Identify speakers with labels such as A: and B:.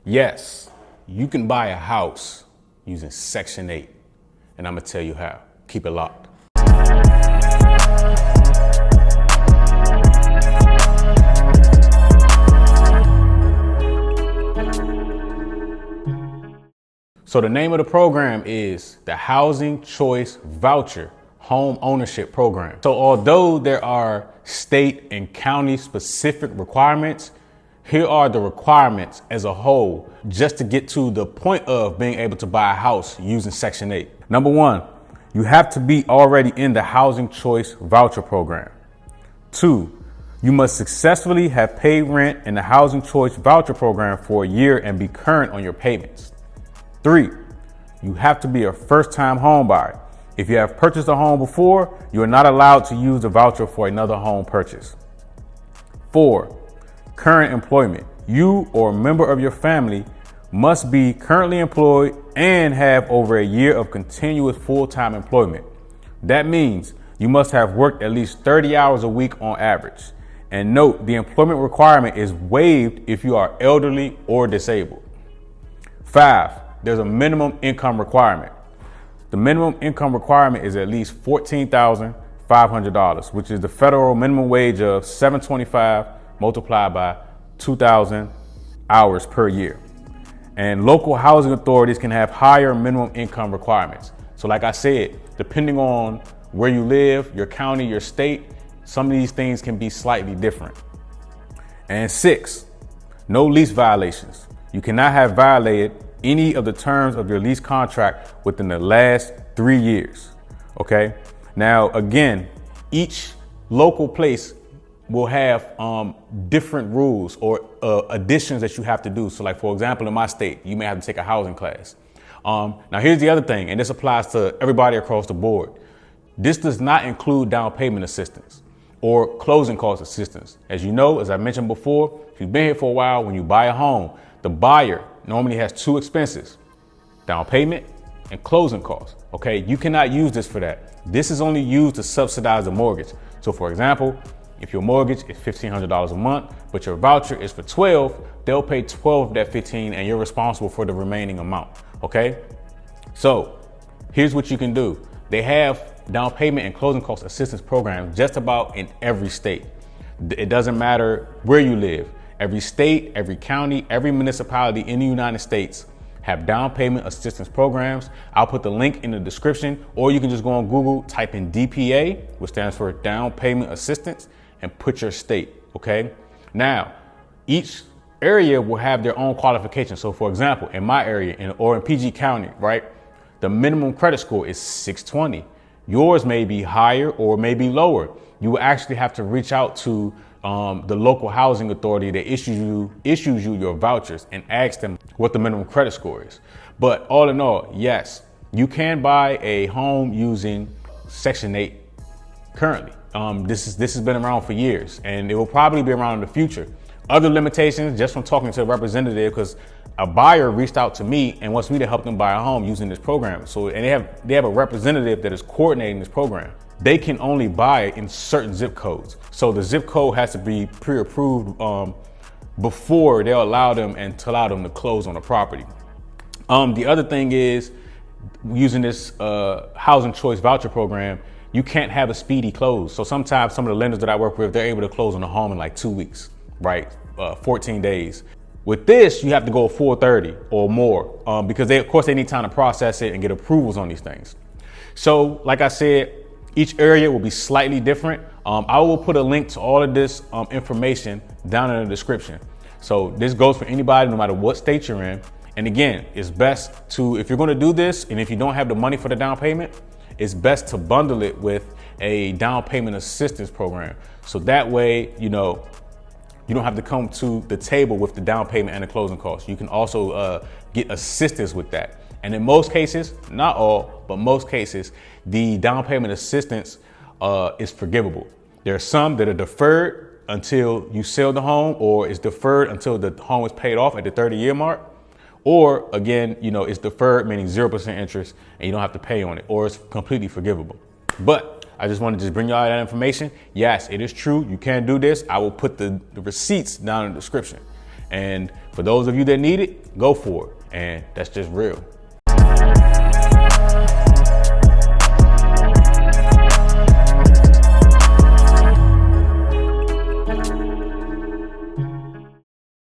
A: Yes, you can buy a house using Section 8, and I'm gonna tell you how. Keep it locked. So the name of the program is the Housing Choice Voucher Home Ownership Program. So although there are state and county specific requirements, here are the requirements as a whole just to get to the point of being able to buy a house using Section 8. Number one, you have to be already in the Housing Choice Voucher Program. 2, you must successfully have paid rent in the Housing Choice Voucher Program for a year and be current on your payments. 3, you have to be a first-time home buyer. If you have purchased a home before, you are not allowed to use the voucher for another home purchase. 4, current employment. You or a member of your family must be currently employed and have over a year of continuous full-time employment. That means you must have worked at least 30 hours a week on average. And note, the employment requirement is waived if you are elderly or disabled. 5, there's a minimum income requirement. The minimum income requirement is at least $14,500, which is the federal minimum wage of $725 multiplied by 2,000 hours per year. And local housing authorities can have higher minimum income requirements. So like I said, depending on where you live, your county, your state, some of these things can be slightly different. And 6, no lease violations. You cannot have violated any of the terms of your lease contract within the last 3 years. Okay. Now, again, each local place will have different rules or additions that you have to do. So like, for example, in my state, you may have to take a housing class. Now, here's the other thing, and this applies to everybody across the board. This does not include down payment assistance or closing cost assistance. As you know, as I mentioned before, if you've been here for a while, when you buy a home, the buyer normally has 2 expenses, down payment and closing costs. Okay, you cannot use this for that. This is only used to subsidize the mortgage. So for example, if your mortgage is $1,500 a month, but your voucher is for 12, they'll pay 12 of that 15 and you're responsible for the remaining amount. Okay, so here's what you can do. They have down payment and closing cost assistance programs just about in every state. It doesn't matter where you live. Every state, every county, every municipality in the United States have down payment assistance programs. I'll put the link in the description, or you can just go on Google, type in DPA, which stands for down payment assistance, and put your state. Okay. Now, each area will have their own qualifications. So for example, in my area or in PG County, right, the minimum credit score is 620. Yours may be higher or may be lower. You will actually have to reach out to the local housing authority that issues you your vouchers and ask them what the minimum credit score is. But all in all, yes, you can buy a home using Section 8 currently. This has been around for years, and it will probably be around in the future. Other limitations, just from talking to a representative, because a buyer reached out to me and wants me to help them buy a home using this program. So, and they have a representative that is coordinating this program. They can only buy it in certain zip codes. So the zip code has to be pre-approved before they'll allow them to close on the property. The other thing is, using this Housing Choice Voucher Program, you can't have a speedy close. So sometimes some of the lenders that I work with, they're able to close on a home in like 2 weeks, right? 14 days. With this, you have to go full 30 or more because of course they need time to process it and get approvals on these things. So like I said, each area will be slightly different. I will put a link to all of this information down in the description. So this goes for anybody, no matter what state you're in. And again, it's best to, if you're going to do this, and if you don't have the money for the down payment, it's best to bundle it with a down payment assistance program. So that way, you don't have to come to the table with the down payment and the closing costs. You can also get assistance with that. And in most cases, not all, but most cases, the down payment assistance is forgivable. There are some that are deferred until you sell the home, or it's deferred until the home is paid off at the 30-year mark. Or again, it's deferred, meaning 0% interest, and you don't have to pay on it, or it's completely forgivable. But I just wanted to bring y'all that information. Yes, it is true. You can do this. I will put the receipts down in the description. And For those of you that need it, go for it. And that's just real.